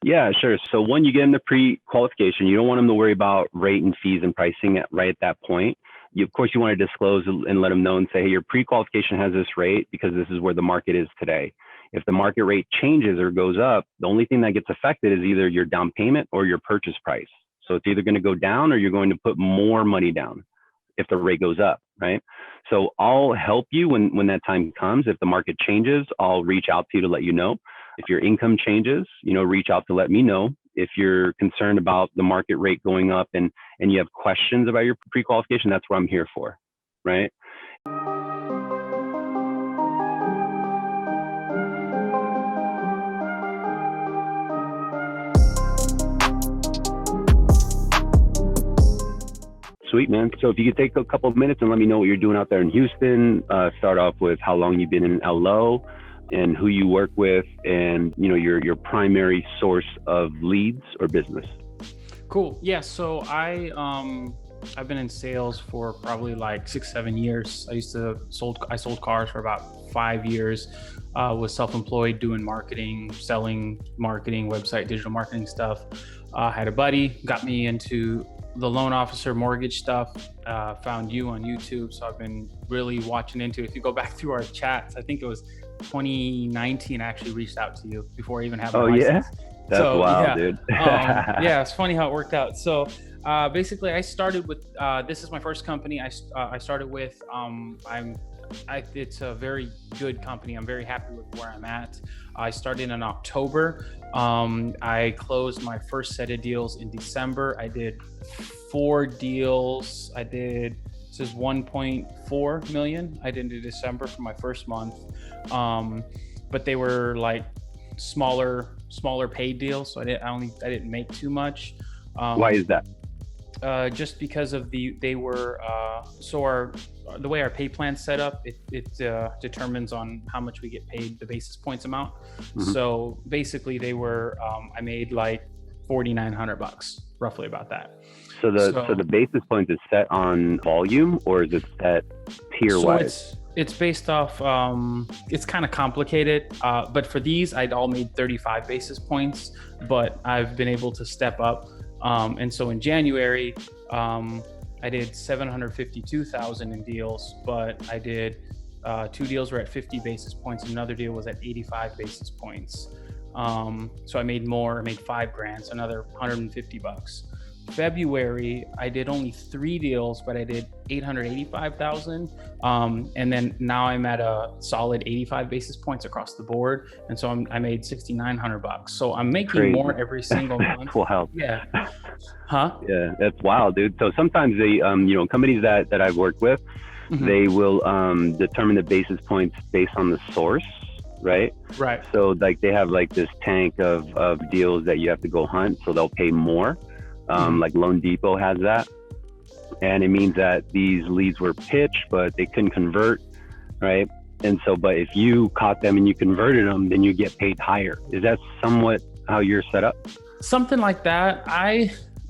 Yeah, sure. So when you get into pre-qualification, you don't want them to worry about rate and fees and pricing right at that point. Of course, you want to disclose and let them know and say, hey, your pre-qualification has this rate because this is where the market is today. If the market rate changes or goes up, the only thing that gets affected is either your down payment or your purchase price. So it's either going to go down or you're going to put more money down if the rate goes up, right? So I'll help you when that time comes. If the market changes, I'll reach out to you to let you know. If your income changes, reach out to let me know. If you're concerned about the market rate going up and you have questions about your pre-qualification, that's what I'm here for, right? Sweet, man. So if you could take a couple of minutes and let me know what you're doing out there in Houston, start off with how long you've been in LO and who you work with and, your primary source of leads or business. Cool. Yeah. So I've been in sales for probably like 6-7 years. I sold cars for about 5 years, was self-employed doing marketing, selling marketing, website, digital marketing stuff. Had a buddy, got me into the loan officer mortgage stuff, found you on YouTube. So I've been really watching into it. If you go back through our chats, I think it was 2019, I actually reached out to you before I even had my license. Yeah? That's wild, dude. Yeah, it's funny how it worked out. So basically I started with, this is my first company. I started with, it's a very good company. I'm very happy with where I'm at. I started in October. I closed my first set of deals in December. I did 4 deals. This is 1.4 million. I did in December for my first month. But they were like smaller paid deals. So I didn't make too much. Why is that? Just because of the way our pay plan's set up, it determines on how much we get paid, the basis points amount. Mm-hmm. So basically they were, I made like $4,900, roughly about that. So the basis points is set on volume or is it set tier wise? It's based off, it's kind of complicated, but for these, I'd all made 35 basis points, but I've been able to step up. And so in January, I did 752,000 in deals, but I did 2 deals were at 50 basis points. And another deal was at 85 basis points. So I made more. I made $5,000, so another $150. February, I did only 3 deals, but I did 885,000. And then now I'm at a solid 85 basis points across the board. And so I made $6,900. So I'm making more every single month. Wow. Yeah. Huh? Yeah, that's wild, dude. So sometimes they, companies that I've worked with, mm-hmm. they will determine the basis points based on the source. Right. So like they have like this tank of deals that you have to go hunt. So they'll pay more. Like Loan Depot has that. And it means that these leads were pitched, but they couldn't convert. Right. And so, but if you caught them and you converted them, then you get paid higher. Is that somewhat how you're set up? Something like that.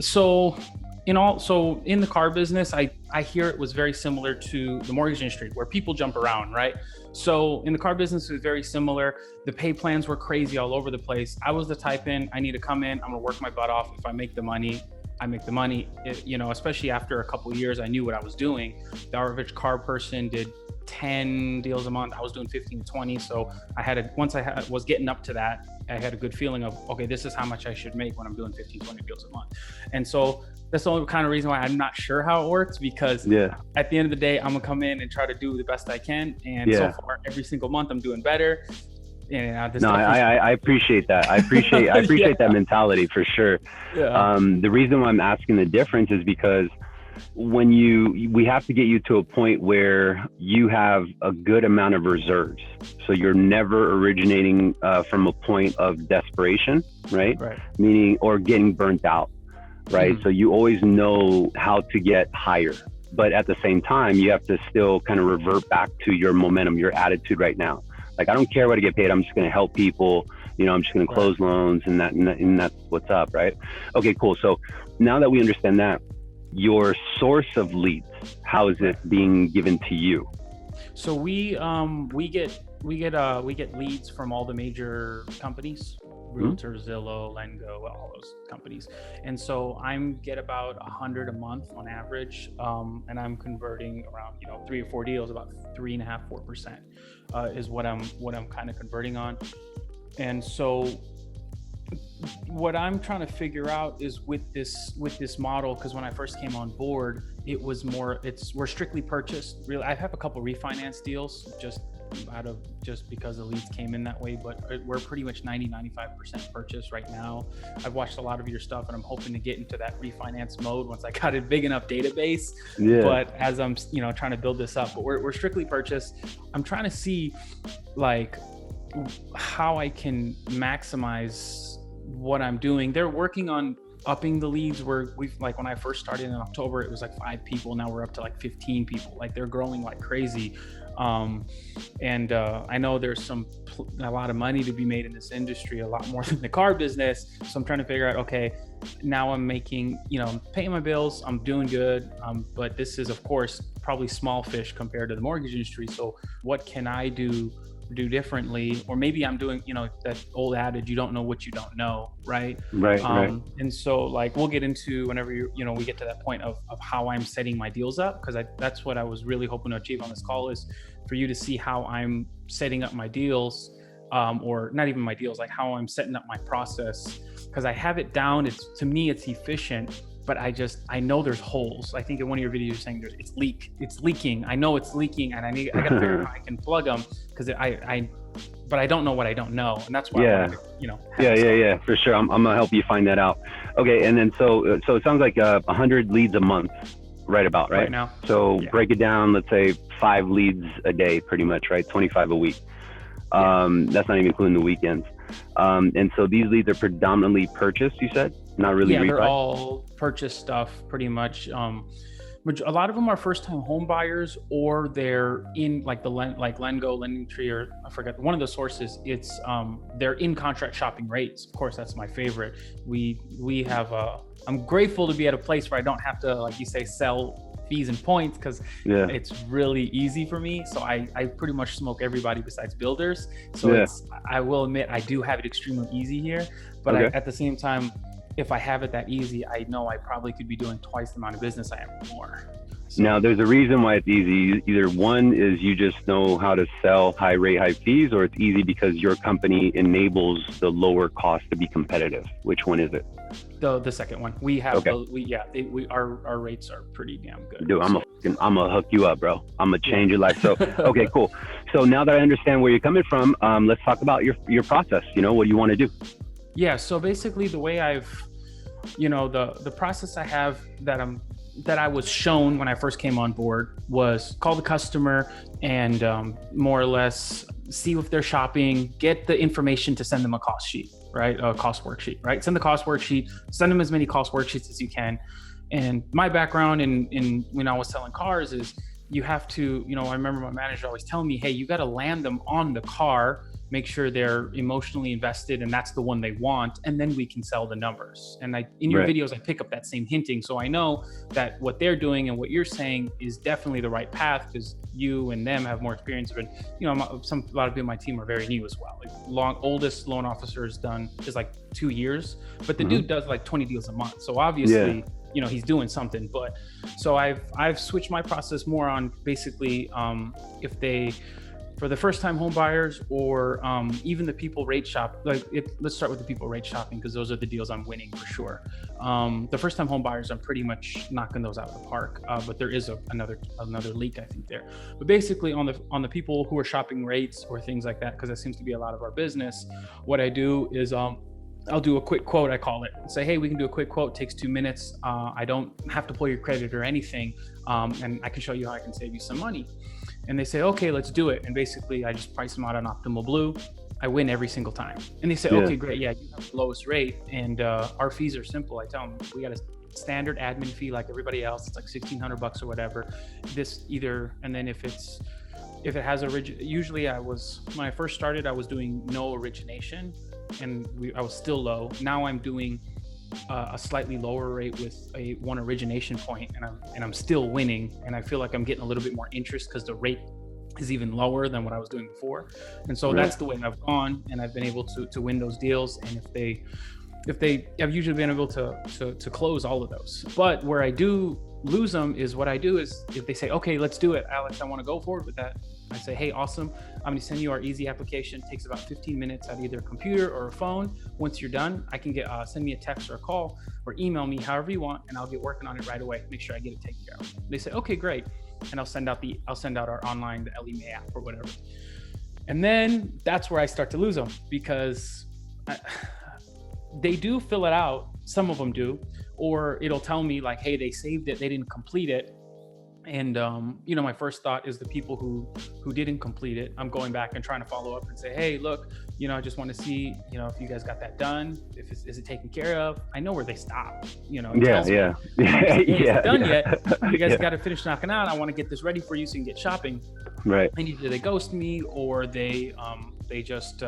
So in the car business, I hear it was very similar to the mortgage industry where people jump around, right? So in the car business, it was very similar. The pay plans were crazy all over the place. I was the type I need to come in, I'm gonna work my butt off. If I make the money, I make the money. Especially after a couple of years, I knew what I was doing. The average car person did 10 deals a month. I was doing 15 to 20. So once I was getting up to that, I had a good feeling of, okay, this is how much I should make when I'm doing 15, 20 deals a month. And so that's the only kind of reason why I'm not sure how it works, because at the end of the day, I'm gonna come in and try to do the best I can. And so far, every single month I'm doing better. I appreciate that. I appreciate that mentality for sure. Yeah. The reason why I'm asking the difference is because we have to get you to a point where you have a good amount of reserves. So you're never originating from a point of desperation, right? Meaning, or getting burnt out, right? Mm-hmm. So you always know how to get higher. But at the same time, you have to still kind of revert back to your momentum, your attitude right now. Like, I don't care what I get paid. I'm just going to help people. I'm just going to close loans and that's what's up, right? Okay, cool. So now that we understand that, your source of leads, how is it being given to you? So we get leads from all the major companies, Realtor, Zillow, Lengo, all those companies. And so I'm get about 100 a month on average. And I'm converting around, 3 or 4 deals, about 3.5%, 4% is what I'm kind of converting on. And so what I'm trying to figure out is with this model, because when I first came on board, it was we're strictly purchased. Really, I have a couple refinance deals just because the leads came in that way, but we're pretty much 90-95% purchase right now. I've watched a lot of your stuff, and I'm hoping to get into that refinance mode once I got a big enough database. Yeah. But as I'm trying to build this up, but we're strictly purchase. I'm trying to see like how I can maximize what I'm doing. They're working on upping the leads where when I first started in October, it was like 5 people. Now we're up to like 15 people. Like they're growing like crazy. I know there's a lot of money to be made in this industry, a lot more than the car business. So I'm trying to figure out, okay, now I'm making, paying my bills, I'm doing good. But this is of course, probably small fish compared to the mortgage industry. So what can I do differently? Or maybe I'm doing, that old adage, you don't know what you don't know. Right. Right. And so like, we'll get into whenever we get to that point of how I'm setting my deals up. Cause that's what I was really hoping to achieve on this call, is for you to see how I'm setting up my deals, or not even my deals, like how I'm setting up my process. Cause I have it down. To me, it's efficient, but I know there's holes. I think in one of your videos you're saying it's leaking. I know it's leaking, and I got to figure out how I can plug them, because but I don't know what I don't know, and that's why I wanted to, Yeah, for sure. I'm gonna help you find that out. Okay, and then so it sounds like 100 leads a month, right now. So break it down. Let's say 5 leads a day, pretty much, right? 25 a week. That's not even including the weekends. And so these leads are predominantly purchased, you said? Not really refi? They're all purchase stuff, pretty much. A lot of them are first-time home buyers, or they're in like Lengo, LendingTree, or I forget one of the sources. It's they're in contract shopping rates. Of course, that's my favorite. We have I'm grateful to be at a place where I don't have to, like you say, sell fees and points, because it's really easy for me. So I pretty much smoke everybody besides builders. So I will admit I do have it extremely easy here, but at the same time, if I have it that easy, I know I probably could be doing twice the amount of business I am more. So, now, there's a reason why it's easy. Either one is you just know how to sell high rate, high fees, or it's easy because your company enables the lower cost to be competitive. Which one is it? The second one. We have our rates are pretty damn good. Dude, I'm gonna hook you up, bro. I'm gonna change your life. So okay, cool. So now that I understand where you're coming from, let's talk about your process. What do you want to do? Yeah, so basically the way the process I have that I was shown when I first came on board was call the customer and more or less see if they're shopping, get the information to send them a cost sheet, right? A cost worksheet, right? Send the cost worksheet, send them as many cost worksheets as you can. And my background in when I was selling cars is you have to, I remember my manager always telling me, hey, you got to land them on the car, make sure they're emotionally invested and that's the one they want, and then we can sell the numbers. And in your videos, I pick up that same hinting. So I know that what they're doing and what you're saying is definitely the right path, because you and them have more experience. But a lot of people on my team are very new as well. Like oldest loan officer is like 2 years, but the dude does like 20 deals a month. So obviously, he's doing something. But so I've switched my process more on basically for the first time home buyers, or even the people rate shop. Let's start with the people rate shopping, because those are the deals I'm winning for sure. The first time home buyers, I'm pretty much knocking those out of the park. But there is another leak, I think, there. But basically on the people who are shopping rates or things like that, because that seems to be a lot of our business, what I do is I'll do a quick quote, I call it. Say, hey, we can do a quick quote. It takes 2 minutes. I don't have to pull your credit or anything. And I can show you how I can save you some money. And they say, okay, let's do it. And basically I just price them out on Optimal Blue. I win every single time. And they say, okay, great. Yeah, you have the lowest rate. And our fees are simple. I tell them, we got a standard admin fee like everybody else. It's like $1,600 or whatever. And then if it has usually when I first started, I was doing no origination, and I was still low. Now I'm doing a slightly lower rate with one origination point, and I'm still winning. And I feel like I'm getting a little bit more interest because the rate is even lower than what I was doing before. And so that's the way I've gone, and I've been able to win those deals. And I've usually been able to close all of those. But where I do lose them is what I do is if they say, okay, let's do it, Alex, I want to go forward with that. I say, hey, awesome. I'm going to send you our easy application. It takes about 15 minutes at either a computer or a phone. Once you're done, I can send me a text or a call or email me however you want, and I'll get working on it right away. Make sure I get it taken care of. They say, okay, great. And I'll send out our online, the LEMA app or whatever. And then that's where I start to lose them, because they do fill it out. Some of them do, or it'll tell me like, hey, they saved it, they didn't complete it. And, my first thought is the people who didn't complete it. I'm going back and trying to follow up and say, hey, look, I just want to see, if you guys got that done, is it taken care of? I know where they stopped, Done yet. You guys got to finish knocking out. I want to get this ready for you so you can get shopping. Right. And either they ghost me, or they just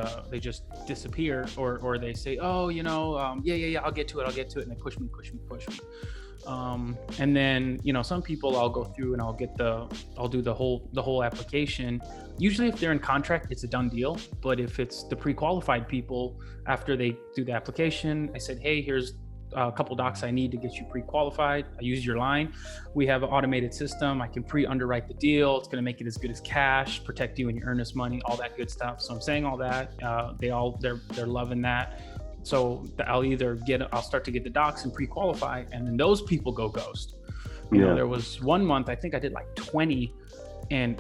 disappear, or they say, oh, yeah, I'll get to it. And they push me. And then, some people I'll go through and I'll do the whole application. Usually if they're in contract, it's a done deal. But if it's the pre-qualified people, after they do the application, I said, hey, here's a couple docs I need to get you pre-qualified. I use your line. We have an automated system. I can pre-underwrite the deal. It's going to make it as good as cash, protect you and your earnest money, all that good stuff. So I'm saying all that. They're loving that. So I'll start to get the docs and pre-qualify, and then those people go ghost. There was 1 month, I think I did like 20, and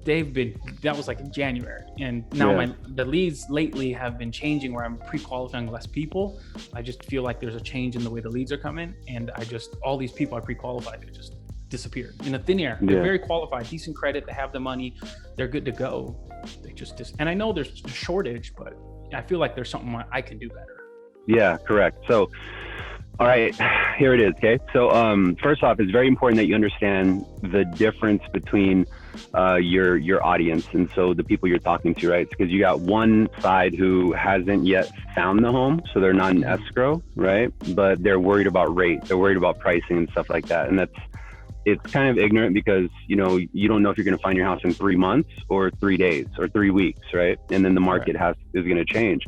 that was like in January. And now the leads lately have been changing, where I'm pre-qualifying less people. I just feel like there's a change in the way the leads are coming. And all these people I pre-qualified, they just disappeared in a thin air. They're very qualified, decent credit, they have the money, they're good to go. They just and I know there's a shortage, but I feel like there's something I can do better. Yeah, correct. So, all right, here it is. Okay. So, first off, it's very important that you understand the difference between your audience. And so the people you're talking to, right? Because you got one side who hasn't yet found the home. So they're not in escrow, right? But they're worried about rate. They're worried about pricing and stuff like that. And it's kind of ignorant, because, you don't know if you're going to find your house in 3 months or 3 days or 3 weeks, right? And then the market is going to change.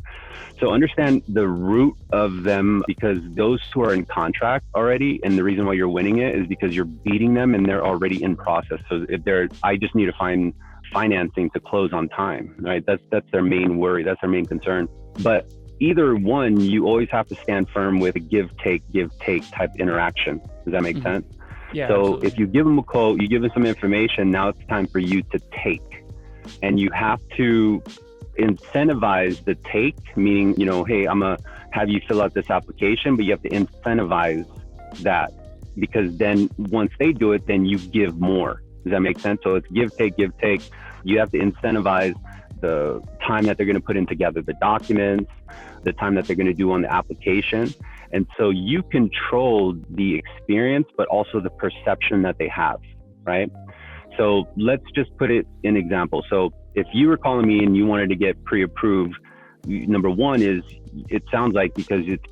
So understand the root of them, because those who are in contract already, and the reason why you're winning it is because you're beating them and they're already in process. So I just need to find financing to close on time, right? That's their main worry. That's their main concern. But either one, you always have to stand firm with a give take type interaction. Does that make sense? Yeah. So absolutely. If you give them a quote, you give them some information, now it's time for you to take. And you have to incentivize the take, meaning, hey, I'm going to have you fill out this application, but you have to incentivize that, because then once they do it, then you give more. Does that make sense? So it's give, take. You have to incentivize the time that they're going to put in together the documents, the time that they're going to do on the application. And so you control the experience, but also the perception that they have, right? So let's just put it in example. So if you were calling me and you wanted to get pre-approved, number one is, it sounds like because it's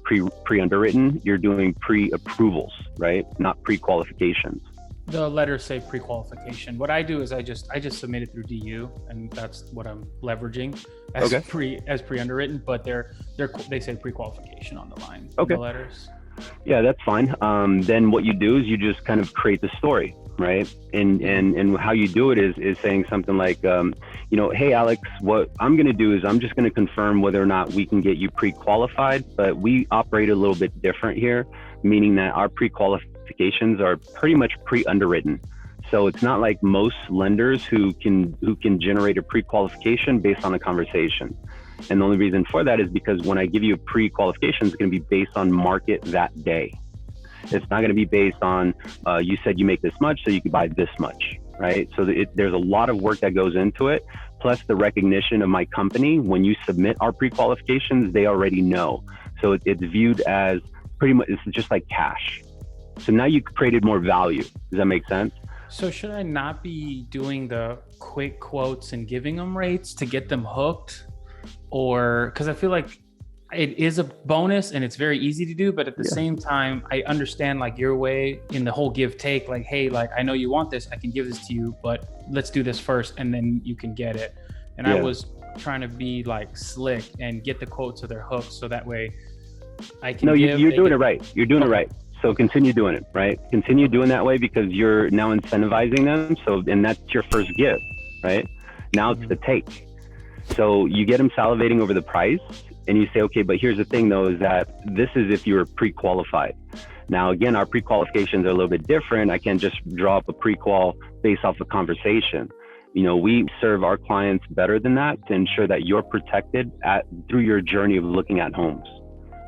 pre-underwritten, you're doing pre-approvals, right? Not pre-qualifications. The letters say pre-qualification. What I do is I just submit it through DU, and that's what I'm leveraging as pre-underwritten. But they say pre-qualification on the line. The letters. Yeah, that's fine. Then what you do is you just kind of create the story, right? And how you do it is saying something like, hey, Alex, what I'm going to do is I'm just going to confirm whether or not we can get you pre-qualified, but we operate a little bit different here, meaning that our pre-qualifications are pretty much pre-underwritten. So it's not like most lenders who can generate a pre-qualification based on a conversation. And the only reason for that is because when I give you a pre-qualification, it's going to be based on market that day. It's not going to be based on, you said you make this much, so you could buy this much, right? So there's a lot of work that goes into it, plus the recognition of my company. When you submit our pre-qualifications, they already know. So it's viewed as pretty much, it's just like cash. So now you've created more value. Does that make sense? So should I not be doing the quick quotes and giving them rates to get them hooked? Or, because I feel like it is a bonus and it's very easy to do, but at the same time, I understand like your way in the whole give take, like, hey, like, I know you want this, I can give this to you, but let's do this first and then you can get it. And I was trying to be like slick and get the quote to their hook. So that way I can you're doing it right. You're doing it right. So continue doing it, right? Continue doing that way because you're now incentivizing them. So, and that's your first give, right? Now it's the take. So you get them salivating over the price and you say, okay, but here's the thing though, is that this is if you're pre-qualified. Now, again, our pre-qualifications are a little bit different. I can't just draw up a pre-qual based off a conversation. You know, we serve our clients better than that to ensure that you're protected through your journey of looking at homes,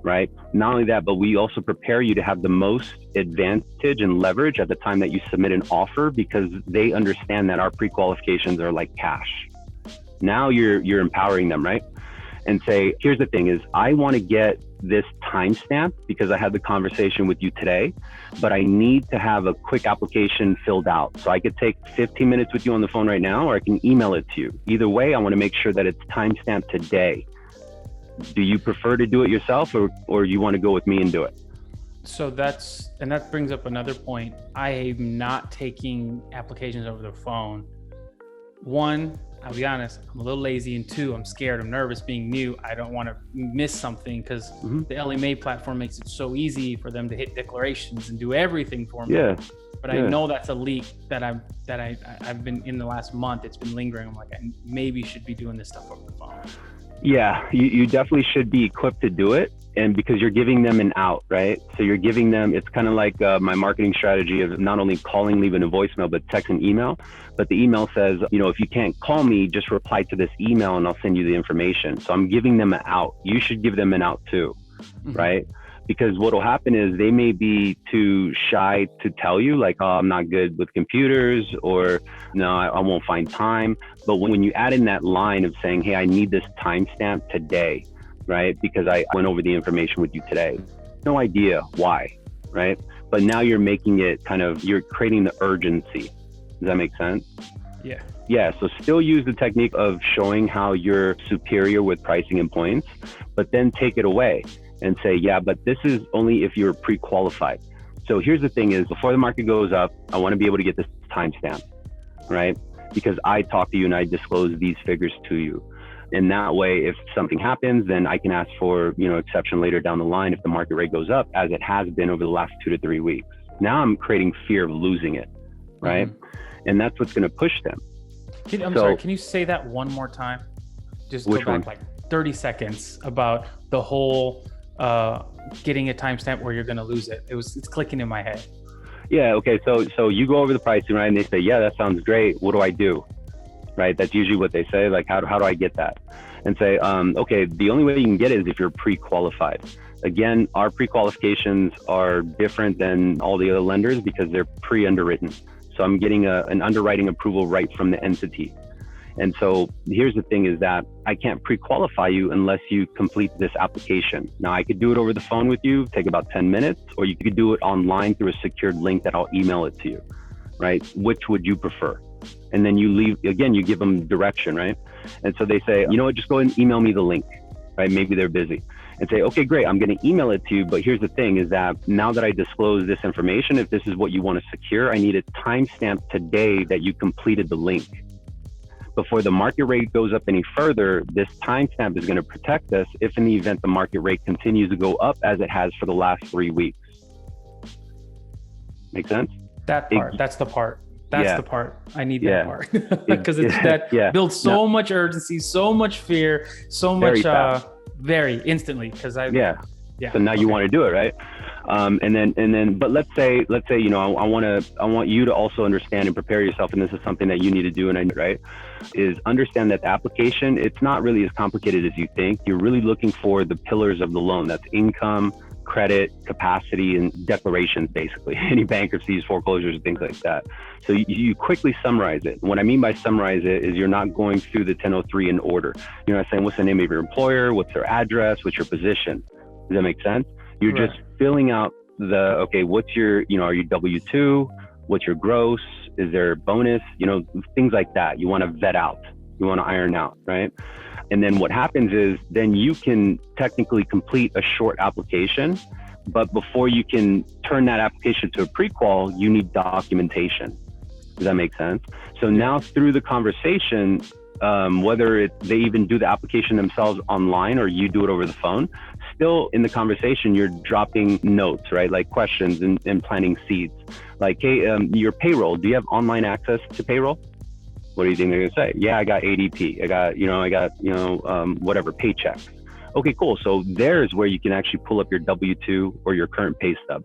right? Not only that, but we also prepare you to have the most advantage and leverage at the time that you submit an offer because they understand that our pre-qualifications are like cash. Now you're empowering them, right? And say, here's the thing is I want to get this timestamp because I had the conversation with you today, but I need to have a quick application filled out. So I could take 15 minutes with you on the phone right now, or I can email it to you. Either way, I want to make sure that it's timestamped today. Do you prefer to do it yourself or you want to go with me and do it? So that brings up another point. I am not taking applications over the phone. One, I'll be honest, I'm a little lazy, and two, I'm scared, I'm nervous being new. I don't want to miss something because the LMA platform makes it so easy for them to hit declarations and do everything for me. Yeah. But I know that's a leak that I've been in the last month. It's been lingering. I'm like, I maybe should be doing this stuff over the phone. Yeah, you definitely should be equipped to do it. And because you're giving them an out, right? So you're giving them, it's kind of like my marketing strategy of not only calling, leaving a voicemail, but text and email. But the email says, you know, if you can't call me, just reply to this email and I'll send you the information. So I'm giving them an out. You should give them an out too, right? Because what will happen is they may be too shy to tell you like, oh, I'm not good with computers, or no, I won't find time. But when you add in that line of saying, hey, I need this timestamp today, right? Because I went over the information with you today. No idea why, right? But now you're making it you're creating the urgency. Does that make sense? Yeah. Yeah, so still use the technique of showing how you're superior with pricing and points, but then take it away and say, yeah, but this is only if you're pre-qualified. So here's the thing is, before the market goes up, I want to be able to get this timestamp, right? Because I talk to you and I disclose these figures to you. And that way, if something happens, then I can ask for, exception later down the line if the market rate goes up, as it has been over the last 2 to 3 weeks. Now I'm creating fear of losing it, right? And that's what's going to push them. Sorry, can you say that one more time? Just go back like 30 seconds about the whole getting a timestamp where you're going to lose it. It's clicking in my head. Yeah. Okay. So you go over the pricing, right? And they say, yeah, that sounds great. What do I do? Right. That's usually what they say. Like, how do I get that? And say, okay, the only way you can get it is if you're pre-qualified. Again, our pre-qualifications are different than all the other lenders because they're pre-underwritten. So I'm getting an underwriting approval right from the entity. And so here's the thing is that I can't pre-qualify you unless you complete this application. Now I could do it over the phone with you, take about 10 minutes, or you could do it online through a secured link that I'll email it to you, right? Which would you prefer? And then you give them direction, right? And so they say, you know what, just go ahead and email me the link, right? Maybe they're busy. And say, okay, great, I'm going to email it to you. But here's the thing is that now that I disclose this information, if this is what you want to secure, I need a timestamp today that you completed the link. Before the market rate goes up any further, this timestamp is going to protect us if in the event the market rate continues to go up as it has for the last 3 weeks. Make sense? That's the part. That's the part. I need that part. Because builds so much urgency, so much fear, so much very instantly. Because so now you want to do it, right? And then, but let's say, I want you to also understand and prepare yourself. And this is something that you need to do. And is understand that the application, it's not really as complicated as you think. You're really looking for the pillars of the loan. That's income, credit, capacity, and declarations, basically. Any bankruptcies, foreclosures, things like that. So you quickly summarize it. What I mean by summarize it is you're not going through the 1003 in order. You're not saying what's the name of your employer, what's their address, what's your position. Does that make sense? You're just filling out what's your, are you W-2? What's your gross? Is there a bonus? Things like that. You want to vet out. You want to iron out, right? And then what happens is then you can technically complete a short application, but before you can turn that application to a pre-qual, you need documentation. Does that make sense? So now through the conversation, whether they even do the application themselves online or you do it over the phone, still in the conversation, you're dropping notes, right? Like questions and planting seeds. Like, hey, your payroll, do you have online access to payroll? What do you think they're gonna say? Yeah, I got ADP. I got whatever, paychecks. Okay, cool. So there's where you can actually pull up your W-2 or your current pay stub.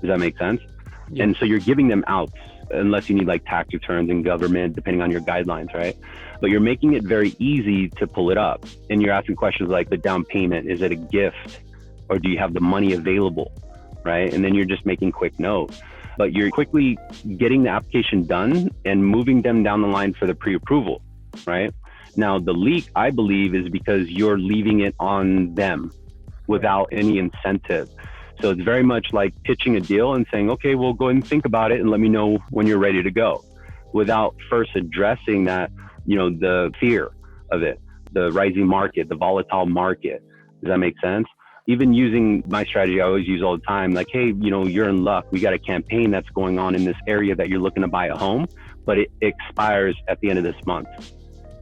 Does that make sense? Yeah. And so you're giving them outs, unless you need like tax returns and government, depending on your guidelines, right? But you're making it very easy to pull it up. And you're asking questions like the down payment, is it a gift or do you have the money available, right? And then you're just making quick notes. But you're quickly getting the application done and moving them down the line for the pre-approval, right? Now, the leak, I believe, is because you're leaving it on them without any incentive. So it's very much like pitching a deal and saying, okay, well, go ahead and think about it and let me know when you're ready to go, without first addressing that, the fear of it, the rising market, the volatile market. Does that make sense? Even using my strategy, I always use all the time, like, hey, you're in luck. We got a campaign that's going on in this area that you're looking to buy a home, but it expires at the end of this month.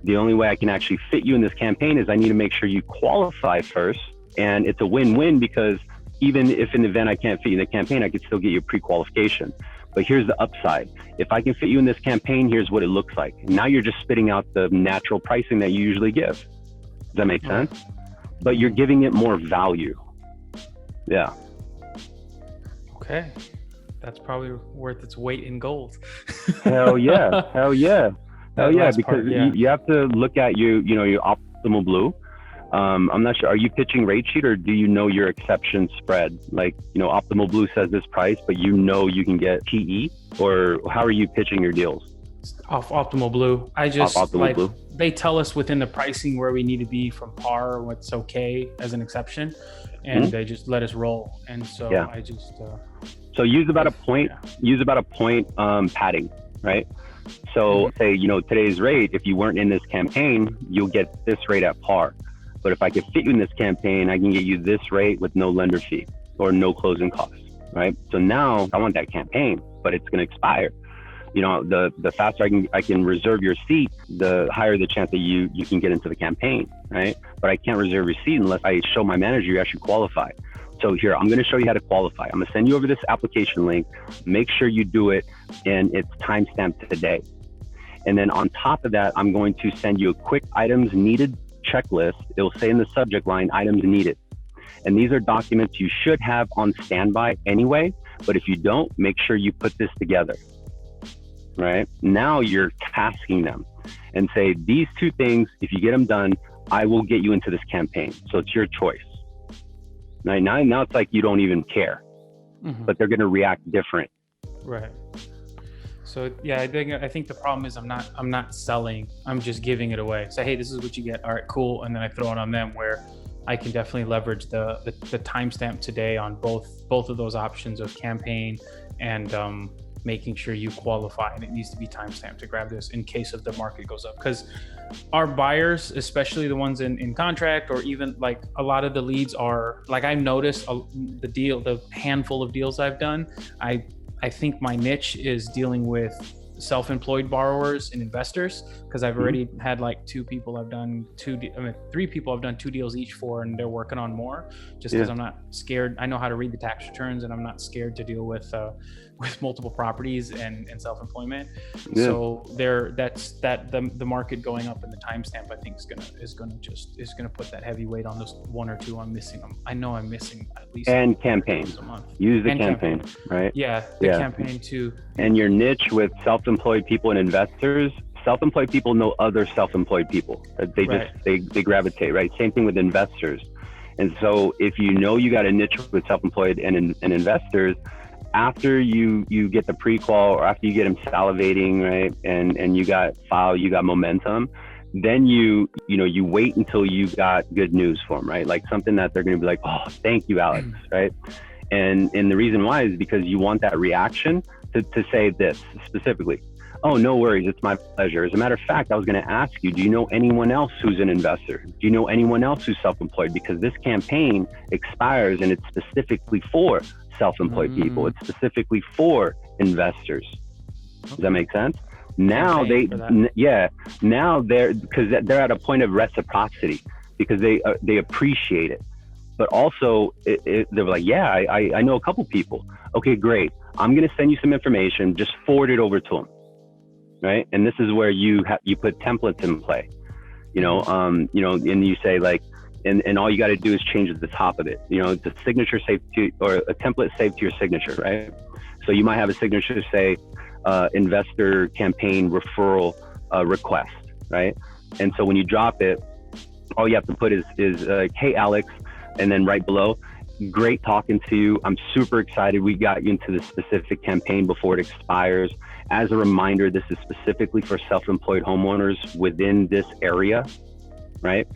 The only way I can actually fit you in this campaign is I need to make sure you qualify first. And it's a win-win, because even if in the event I can't fit you in the campaign, I could still get you pre-qualification. But here's the upside. If I can fit you in this campaign, here's what it looks like. Now you're just spitting out the natural pricing that you usually give. Does that make sense? But you're giving it more value. Yeah. Okay. That's probably worth its weight in gold. Hell yeah. Hell yeah. Hell yeah. Because you have to look at your optimal blue. I'm not sure. Are you pitching rate sheet, or do you know your exception spread? Like, optimal blue says this price, but you can get PE, or how are you pitching your deals? Off optimal blue. Blue. They tell us within the pricing where we need to be from par, what's okay as an exception, and they just let us roll. And so I just so use about a point padding, right? So say today's rate, if you weren't in this campaign, you'll get this rate at par. But if I could fit you in this campaign, I can get you this rate with no lender fee or no closing costs, right? So now I want that campaign, but it's going to expire. The faster I can reserve your seat, the higher the chance that you can get into the campaign, right? But I can't reserve your seat unless I show my manager you actually qualify. So here, I'm going to show you how to qualify. I'm going to send you over this application link. Make sure you do it, and it's timestamped today. And then on top of that, I'm going to send you a quick items needed checklist. It will say in the subject line, items needed. And these are documents you should have on standby anyway. But if you don't, make sure you put this together. Right? Now you're tasking them and say, these two things, if you get them done, I will get you into this campaign. So it's your choice. Right? Now it's like you don't even care, but they're going to react different. Right. So I think the problem is I'm not selling. I'm just giving it away. Say, hey, this is what you get. All right, cool. And then I throw it on them, where I can definitely leverage the timestamp today on both of those options of campaign and making sure you qualify, and it needs to be timestamped to grab this in case of the market goes up. Because our buyers, especially the ones in contract, or even like a lot of the leads are like, I've noticed the handful of deals I've done, I think my niche is dealing with self-employed borrowers and investors, because I've already had like three people I've done 2 deals each for, and they're working on more just because I'm not scared. I know how to read the tax returns, and I'm not scared to deal with multiple properties and self-employment. So the market going up, and the timestamp I think is gonna put that heavy weight on those 1 or 2 I'm missing them. I know I'm missing at least campaign a month. Use the campaign, right? Campaign too. And your niche with self-employed people and investors. Self-employed people know other self-employed people. They gravitate, right? Same thing with investors. And so if you got a niche with self-employed and investors, after you get the pre-qual, or after you get them salivating, right, and you got file, you got momentum, then you wait until you got good news for them, right? Like something that they're going to be like, oh, thank you, Alex, right? And the reason why is because you want that reaction to say this specifically. Oh, no worries. It's my pleasure. As a matter of fact, I was going to ask you, do you know anyone else who's an investor? Do you know anyone else who's self-employed? Because this campaign expires and it's specifically for self-employed people. It's specifically for investors. Does that make sense? Now now because they're at a point of reciprocity because they appreciate it. But also they're like, yeah, I know a couple people. Okay, great. I'm going to send you some information. Just forward it over to them. Right. And this is where you put templates in play, and you say like, and all you got to do is change the top of it. The signature saved to, or a template saved to your signature. Right. So you might have a signature say, investor campaign referral request. Right. And so when you drop it, all you have to put is hey, Alex. And then right below, great talking to you. I'm super excited. We got you into this specific campaign before it expires. As a reminder, this is specifically for self-employed homeowners within this area, right?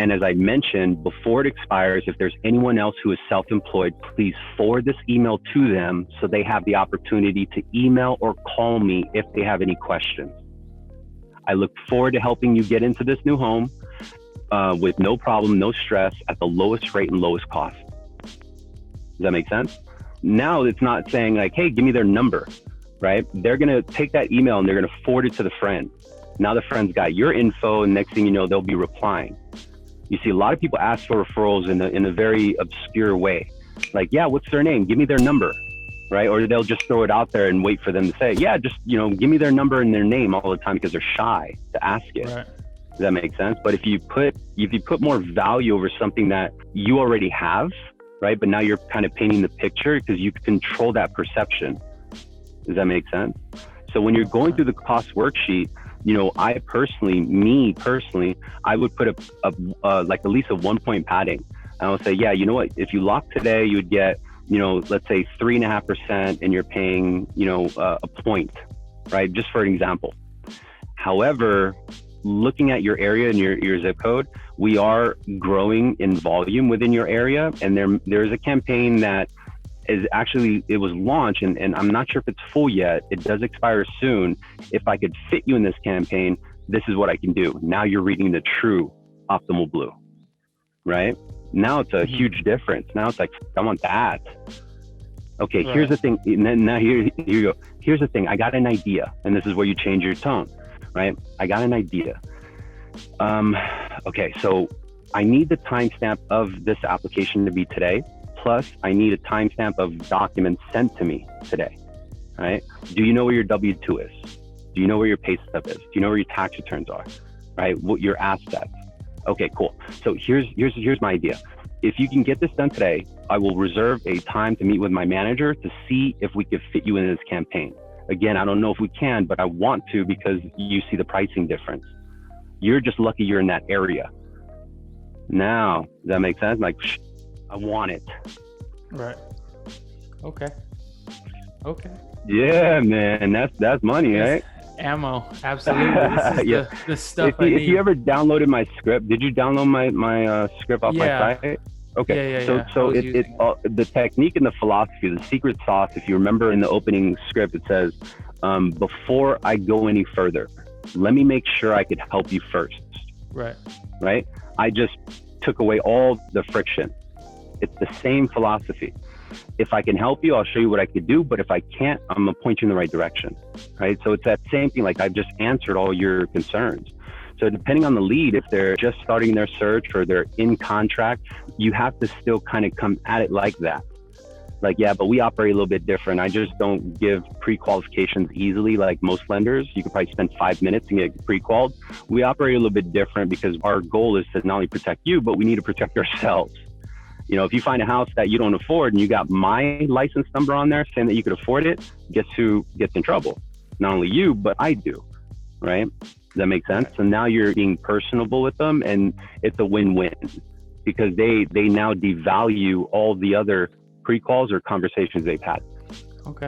And as I mentioned, before it expires, if there's anyone else who is self-employed, please forward this email to them so they have the opportunity to email or call me if they have any questions. I look forward to helping you get into this new home with no problem, no stress, at the lowest rate and lowest cost. Does that make sense? Now it's not saying like, hey, give me their number, right? They're going to take that email and they're going to forward it to the friend. Now the friend's got your info, and next thing you know, they'll be replying. You see, a lot of people ask for referrals in a very obscure way. Like, yeah, what's their name? Give me their number, right? Or they'll just throw it out there and wait for them to say, yeah, just, give me their number and their name all the time because they're shy to ask it. Right. Does that make sense? But if you put more value over something that you already have, right? But now you're kind of painting the picture because you control that perception. Does that make sense? So when you're going through the cost worksheet, me personally, I would put like at least a 1 point padding. And I'll say, yeah, you know what? If you lock today, you would get, let's say 3.5%, and you're paying, a point, right? Just for an example. However, looking at your area and your zip code, we are growing in volume within your area. And there's a campaign that is actually, it was launched and I'm not sure if it's full yet. It does expire soon. If I could fit you in this campaign, this is what I can do. Now you're reading the true optimal blue, right? Now it's a huge difference. Now it's like, I want that. Okay, right. Here's the thing. And then now here you go. Here's the thing. I got an idea. And this is where you change your tone, right? I got an idea. Okay, so I need the timestamp of this application to be today. Plus, I need a timestamp of documents sent to me today, right? Do you know where your W-2 is? Do you know where your pay stub is? Do you know where your tax returns are, right? What your assets? Okay, cool. So here's my idea. If you can get this done today, I will reserve a time to meet with my manager to see if we could fit you in this campaign. Again, I don't know if we can, but I want to because you see the pricing difference. You're just lucky you're in that area. Now, does that make sense? Like, I want it. Right. Okay. Yeah, man, that's money, right? Ammo, absolutely. This is the stuff I need. If you ever downloaded my script, did you download my script off my site? Okay. So the technique and the philosophy, the secret sauce, if you remember in the opening script, it says, before I go any further, let me make sure I could help you first. Right? I just took away all the friction. It's the same philosophy. If I can help you, I'll show you what I could do. But if I can't, I'm going to point you in the right direction. Right? So it's that same thing. Like I've just answered all your concerns. So depending on the lead, if they're just starting their search or they're in contract, you have to still kind of come at it like that. Like, yeah, but we operate a little bit different. I just don't give pre-qualifications easily like most lenders. You could probably spend 5 minutes and get pre-qualified. We operate a little bit different because our goal is to not only protect you, but we need to protect ourselves. If you find a house that you don't afford and you got my license number on there saying that you could afford it, guess who gets in trouble? Not only you, but I do, right? Does that make sense? So now you're being personable with them and it's a win-win because they now devalue all the other pre-calls or conversations they've had. Okay.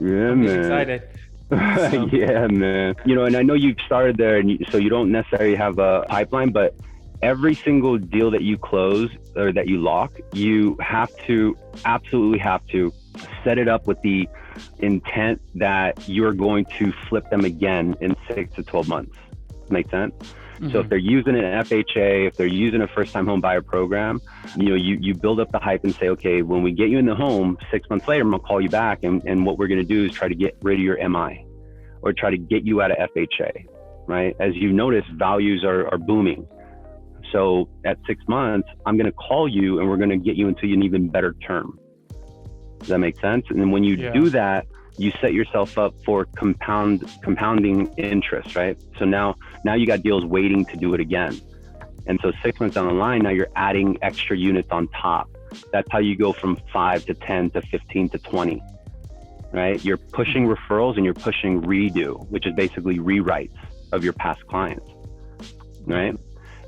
Yeah, I'm man. Excited. Yeah, man. And I know you started there so you don't necessarily have a pipeline, but every single deal that you close or that you lock, you absolutely have to set it up with the intent that you're going to flip them again in 6 to 12 months. Make sense? Mm-hmm. So if they're using an FHA, if they're using a first time home buyer program, you build up the hype and say, okay, when we get you in the home 6 months later, I'm gonna call you back. And what we're gonna do is try to get rid of your MI or try to get you out of FHA, right? As you notice, values are booming. So at 6 months, I'm gonna call you and we're gonna get you into an even better term. Does that make sense? And then when you do that, you set yourself up for compounding interest, right? So now you got deals waiting to do it again. And so 6 months down the line, now you're adding extra units on top. That's how you go from 5 to 10 to 15 to 20, right? You're pushing referrals and you're pushing redo, which is basically rewrites of your past clients, right?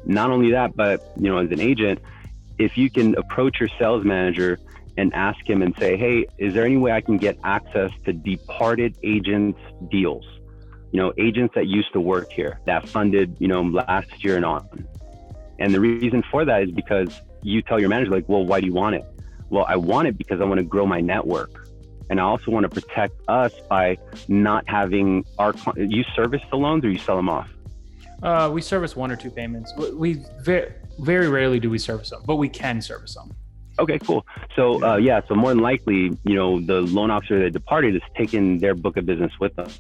Not only that, but as an agent, if you can approach your sales manager and ask him and say, hey, is there any way I can get access to departed agents' deals? Agents that used to work here that funded, last year and on. And the reason for that is because you tell your manager, like, well, why do you want it? Well, I want it because I want to grow my network. And I also want to protect us by not having you service the loans or you sell them off? We service 1 or 2 payments. We very rarely do we service them, but we can service them. Okay, cool. So, so more than likely, the loan officer that departed is taking their book of business with them.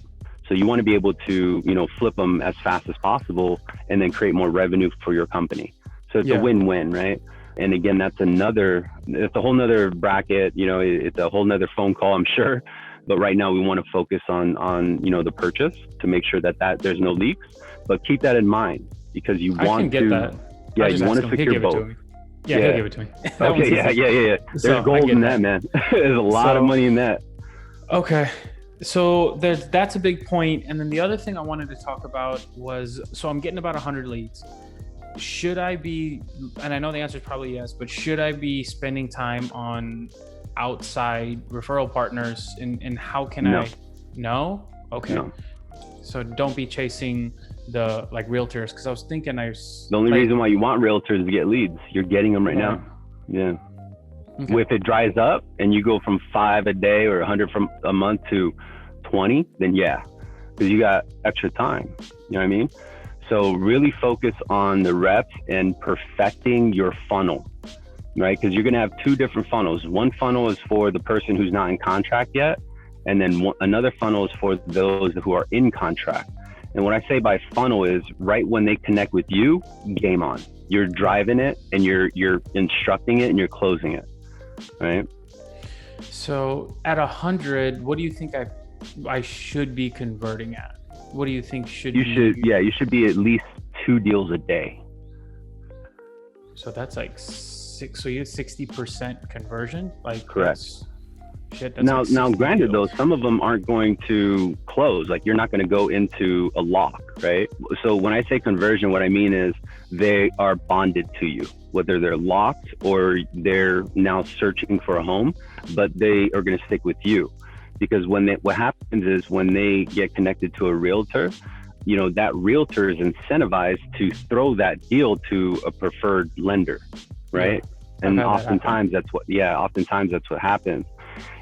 So you want to be able to, flip them as fast as possible and then create more revenue for your company. So it's a win-win, right? And again, it's a whole nother bracket, it's a whole nother phone call, I'm sure. But right now we want to focus on the purchase to make sure that there's no leaks. But keep that in mind because you want to, you want to secure both. Yeah, he'll give it to me. Okay, yeah. There's gold in that, man. There's a lot of money in that. Okay. So that's a big point. And then the other thing I wanted to talk about was, so I'm getting about 100 leads. Should I be, and I know the answer is probably yes, but should I be spending time on outside referral partners and how can I? No? Okay. No. So don't be chasing the realtors, because I was thinking the only reason why you want realtors is to get leads. You're getting them right now. Yeah. Okay. If it dries up and you go from 5 a day or 100 from a month to 20, then because you got extra time. You know what I mean? So really focus on the reps and perfecting your funnel, right? Because you're going to have 2 different funnels. One funnel is for the person who's not in contract yet, and then another funnel is for those who are in contract. And what I say by funnel is right when they connect with you, game on. You're driving it and you're instructing it and you're closing it, right? So at 100, what do you think I should be converting at? What do you think you should be at least 2 deals a day. So that's like 6. So you have 60% conversion? Correct. Now, granted though, some of them aren't going to close. Like you're not going to go into a lock, right? So when I say conversion, what I mean is they are bonded to you, whether they're locked or they're now searching for a home, but they are going to stick with you. Because what happens is when they get connected to a realtor, that realtor is incentivized to throw that deal to a preferred lender, right? Yeah. And oftentimes that's what happens.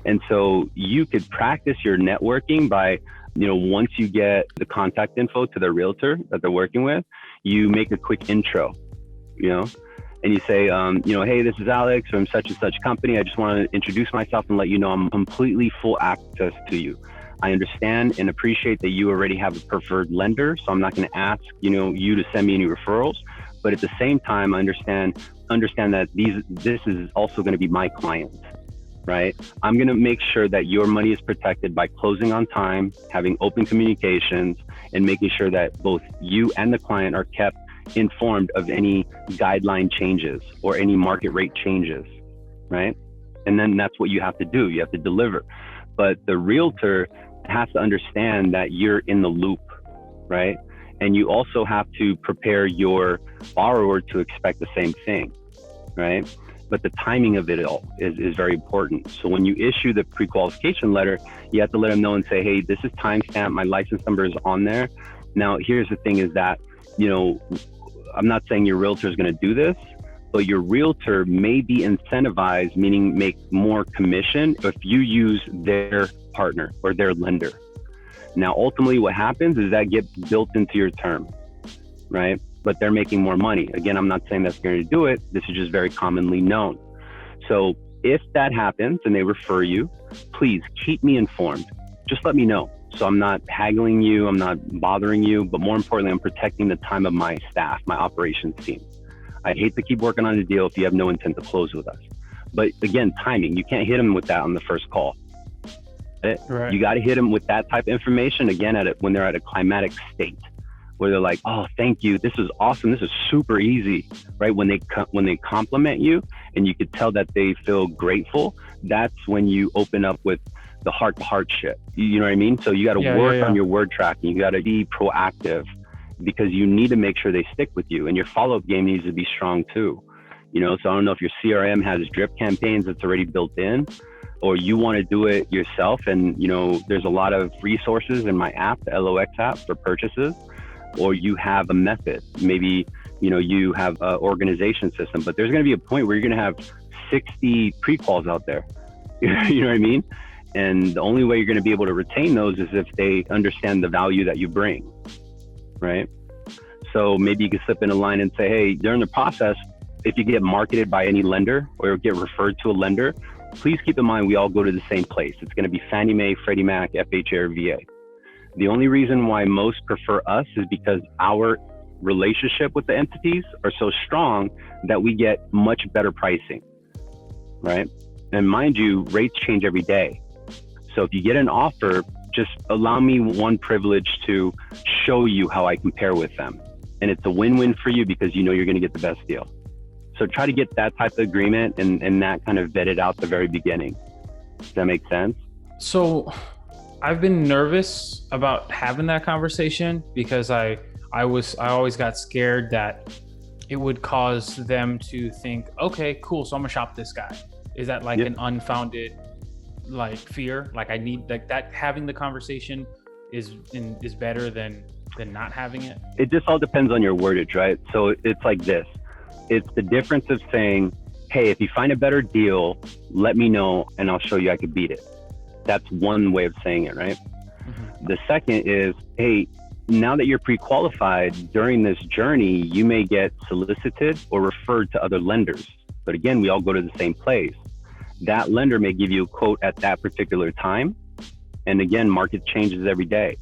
And so you could practice your networking by, once you get the contact info to the realtor that they're working with, you make a quick intro, and you say, hey, this is Alex from such and such company. I just want to introduce myself and let you know I'm completely full access to you. I understand and appreciate that you already have a preferred lender, so I'm not going to ask, you to send me any referrals. But at the same time, I understand that this is also going to be my client. Right? I'm going to make sure that your money is protected by closing on time, having open communications, and making sure that both you and the client are kept informed of any guideline changes or any market rate changes, right? And then that's what you have to do. You have to deliver. But the realtor has to understand that you're in the loop, right? And you also have to prepare your borrower to expect the same thing, right? But the timing of it all is very important. So when you issue the pre-qualification letter, you have to let them know and say, hey, this is timestamped, my license number is on there. Now, here's the thing is that, I'm not saying your realtor is going to do this, but your realtor may be incentivized, meaning make more commission if you use their partner or their lender. Now, ultimately what happens is that gets built into your term, right? But they're making more money. Again, I'm not saying that's going to do it. This is just very commonly known. So if that happens and they refer you, please keep me informed. Just let me know. So I'm not haggling you, I'm not bothering you, but more importantly, I'm protecting the time of my staff, my operations team. I hate to keep working on a deal if you have no intent to close with us. But again, timing, you can't hit them with that on the first call. Right. You got to hit them with that type of information again when they're at a climatic state where they're like, oh, thank you, this is awesome, this is super easy, right? When they compliment you and you could tell that they feel grateful, that's when you open up with the heart-to-heart shit. You know what I mean? So you got to work on your word tracking. You got to be proactive because you need to make sure they stick with you, and your follow-up game needs to be strong too. You know, so I don't know if your CRM has drip campaigns that's already built in, or you want to do it yourself. And, you know, there's a lot of resources in my app, the LOX app for purchases, or you have a method. Maybe, you know, you have an organization system, but there's going to be a point where you're going to have 60 pre-quals out there. You know what I mean? And the only way you're going to be able to retain those is if they understand the value that you bring, right? So maybe you can slip in a line and say, hey, during the process, if you get marketed by any lender or get referred to a lender, please keep in mind we all go to the same place. It's going to be Fannie Mae, Freddie Mac, FHA, or VA. The only reason why most prefer us is because our relationship with the entities are so strong that we get much better pricing, right? And mind you, rates change every day. So if you get an offer, just allow me one privilege to show you how I compare with them. And it's a win-win for you because you know you're going to get the best deal. So try to get that type of agreement and that kind of vetted out the very beginning. Does that make sense? So I've been nervous about having that conversation because I always got scared that it would cause them to think, okay, cool, so I'm gonna shop this guy. Is that like an unfounded like fear? Like I need like that, having the conversation is better than not having it? It just all depends on your wordage, right? So it's like this. It's the difference of saying, hey, if you find a better deal, let me know and I'll show you I could beat it. That's one way of saying it, right? Mm-hmm. The second is, hey, now that you're pre-qualified during this journey, you may get solicited or referred to other lenders. But again, we all go to the same place. That lender may give you a quote at that particular time. And again, market changes every day.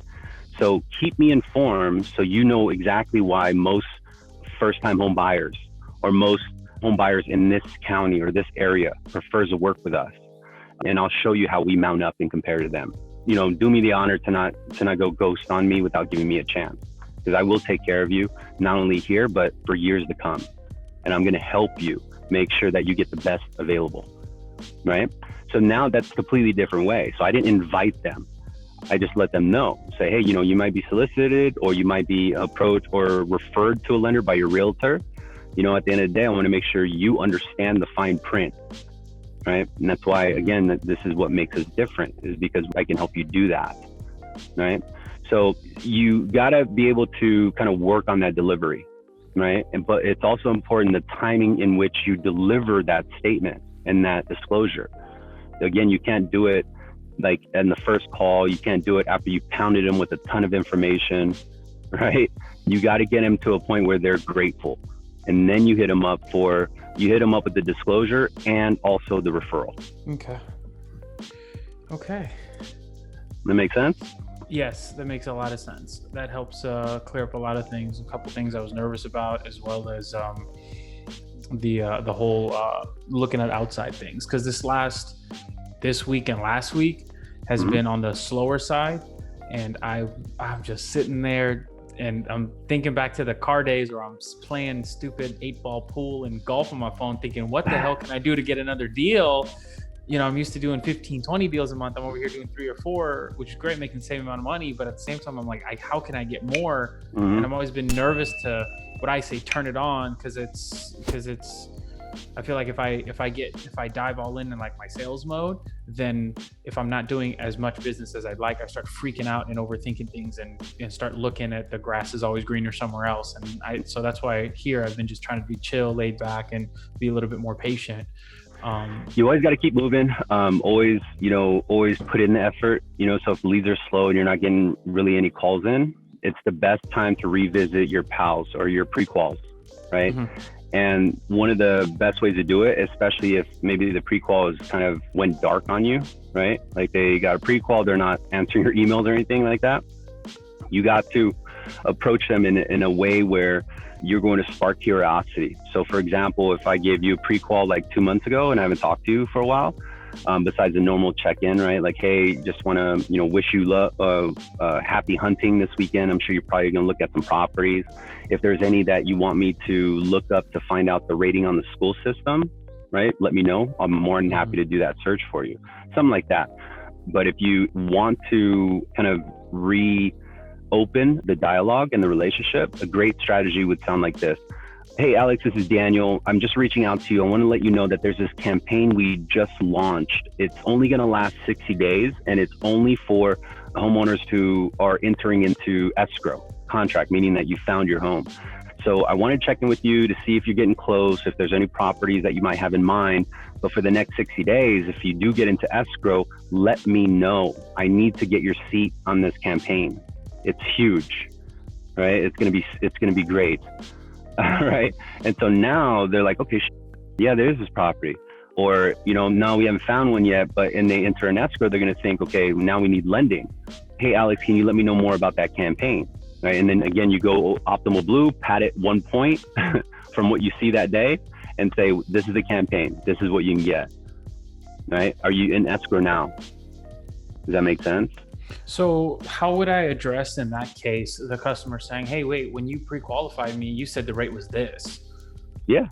So keep me informed so you know exactly why most first-time home buyers or most home buyers in this county or this area prefers to work with us. And I'll show you how we mount up and compare to them. You know, do me the honor to not go ghost on me without giving me a chance, because I will take care of you, not only here, but for years to come. And I'm going to help you make sure that you get the best available, right? So now that's a completely different way. So I didn't invite them. I just let them know, say, hey, you know, you might be solicited or you might be approached or referred to a lender by your realtor. You know, at the end of the day, I want to make sure you understand the fine print, right? And that's why, again, this is what makes us different, is because I can help you do that, right? So you got to be able to kind of work on that delivery, right? But it's also important the timing in which you deliver that statement and that disclosure. Again, you can't do it like in the first call. You can't do it after you pounded them with a ton of information, right? You got to get them to a point where they're grateful. And then you hit them up with the disclosure and also the referral. Okay. That make sense? Yes, that makes a lot of sense. That helps clear up a lot of things. A couple things I was nervous about, as well as the whole looking at outside things. Because this week and last week has been on the slower side, and I'm just sitting there. And I'm thinking back to the car days where I'm playing stupid 8-ball pool and golf on my phone, thinking, what the hell can I do to get another deal? You know, I'm used to doing 15, 20 deals a month. I'm over here doing 3 or 4, which is great, making the same amount of money. But at the same time, I'm like, how can I get more? And I've always been nervous to, what I say, turn it on, because it's I feel like if I dive all in like my sales mode, then if I'm not doing as much business as I'd like, I start freaking out and overthinking things and start looking at the grass is always greener somewhere else. And so that's why here I've been just trying to be chill, laid back, and be a little bit more patient. You always got to keep moving. Always put in the effort, so if leads are slow and you're not getting really any calls in, it's the best time to revisit your pals or your pre-quals, right? Mm-hmm. And one of the best ways to do it, especially if maybe the pre-qual is kind of went dark on you, right? Like they got a pre-qual, they're not answering your emails or anything like that. You got to approach them in a way where you're going to spark curiosity. So for example, if I gave you a pre-qual like 2 months ago and I haven't talked to you for a while, besides the normal check-in, right? Like, hey, just want to, wish you happy hunting this weekend. I'm sure you're probably going to look at some properties. If there's any that you want me to look up to find out the rating on the school system, right? Let me know. I'm more than happy to do that search for you. Something like that. But if you want to kind of reopen the dialogue and the relationship, a great strategy would sound like this. Hey, Alex, this is Daniel. I'm just reaching out to you. I want to let you know that there's this campaign we just launched. It's only going to last 60 days, and it's only for homeowners who are entering into escrow contract, meaning that you found your home. So I want to check in with you to see if you're getting close, if there's any properties that you might have in mind. But for the next 60 days, if you do get into escrow, let me know. I need to get your seat on this campaign. It's huge, right? It's going to be great. Right. And so now they're like, okay, yeah, there is this property. Or, no, we haven't found one yet, and they enter an escrow, they're going to think, okay, now we need lending. Hey, Alex, can you let me know more about that campaign? Right. And then again, you go optimal blue, pat it 1 point from what you see that day and say, this is the campaign. This is what you can get. Right. Are you in escrow now? Does that make sense? So how would I address in that case the customer saying, hey, wait, when you pre-qualified me, you said the rate was this? Yeah,